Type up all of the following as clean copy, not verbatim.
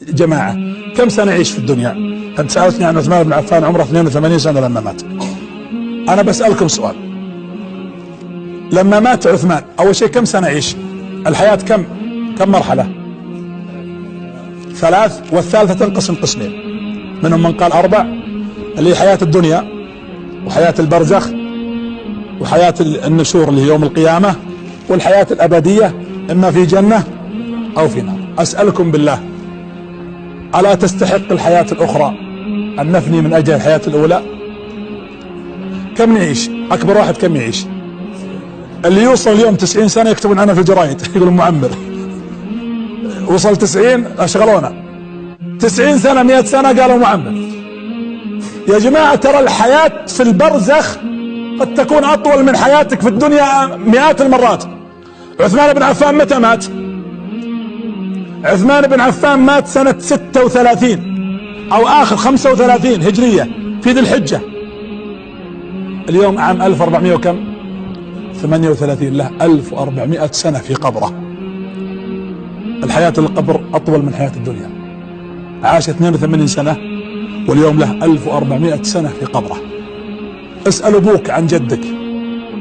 جماعة كم سنة يعيش في الدنيا؟ أنت سألتني عن عثمان بن عفان عمره 82 سنة لما مات. أنا بسألكم سؤال، لما مات عثمان أول شيء كم سنة يعيش؟ الحياة كم مرحلة؟ 3، والثالثة تنقسم قسمين، منهم من قال 4، اللي هي حياة الدنيا وحياة البرزخ وحياة النشور اللي هي يوم القيامة، والحياة الأبدية إما في جنة أو في نار. أسألكم بالله، ألا تستحق الحياة الأخرى أن نفني من أجل الحياة الأولى؟ كم نعيش؟ أكبر واحد كم يعيش؟ اللي يوصل اليوم 90 سنة يكتبون عنه في الجرايد يقولون معمر، وصل 90 أشغلونا، 90 سنة 100 سنة قالوا معمر. يا جماعة ترى الحياة في البرزخ قد تكون أطول من حياتك في الدنيا مئات المرات. عثمان بن عفان متى مات؟ عثمان بن عفان مات سنة 36 أو آخر 35 هجرية في ذي الحجة. اليوم عام 1400 وكم؟ 38. له 1400 سنة في قبره. الحياة القبر أطول من حياة الدنيا. عاش 82 سنة واليوم له 1400 سنة في قبره. اسأل أبوك عن جدك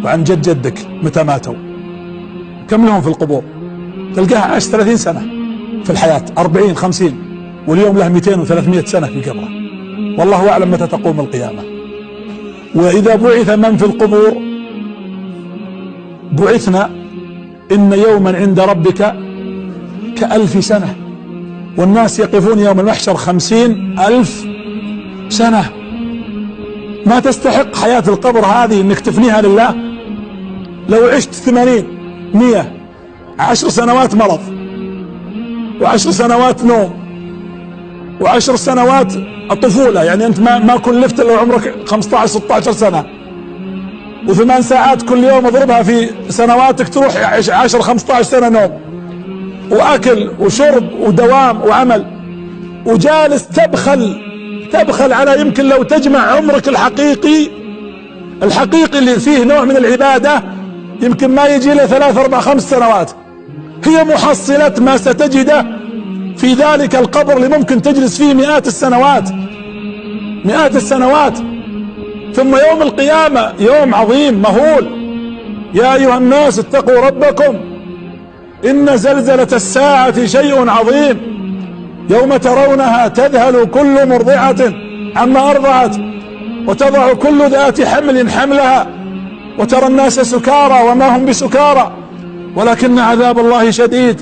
وعن جد جدك متى ماتوا، كم لهم في القبور؟ تلقاه عاش 30 سنة في الحياة، 40 50، واليوم له 200 و300 سنة في قبره. والله أعلم متى تقوم القيامة. وإذا بعث من في القبور بعثنا إن يوما عند ربك ك1000 سنة، والناس يقفون يوم المحشر 50,000 سنة. ما تستحق حياة القبر هذه انك تفنيها لله؟ لو عشت 80 100 10 سنوات مرض، و10 سنوات نوم، و10 سنوات الطفولة، يعني انت ما كلفت الا عمرك 15 16 سنة، و8 ساعات كل يوم اضربها في سنواتك تروح 10 15 سنة نوم واكل وشرب ودوام وعمل، وجالس تبخل على يمكن لو تجمع عمرك الحقيقي اللي فيه نوع من العبادة يمكن ما يجي له 3 4 5 سنوات. هي محصلة ما ستجده في ذلك القبر اللي ممكن تجلس فيه مئات السنوات. ثم يوم القيامة يوم عظيم مهول. يا أيها الناس اتقوا ربكم إن زلزلة الساعة شيء عظيم، يوم ترونها تذهل كل مرضعة عما أرضعت وتضع كل ذات حمل حملها وترى الناس سكارى وما هم بسكارى ولكن عذاب الله شديد.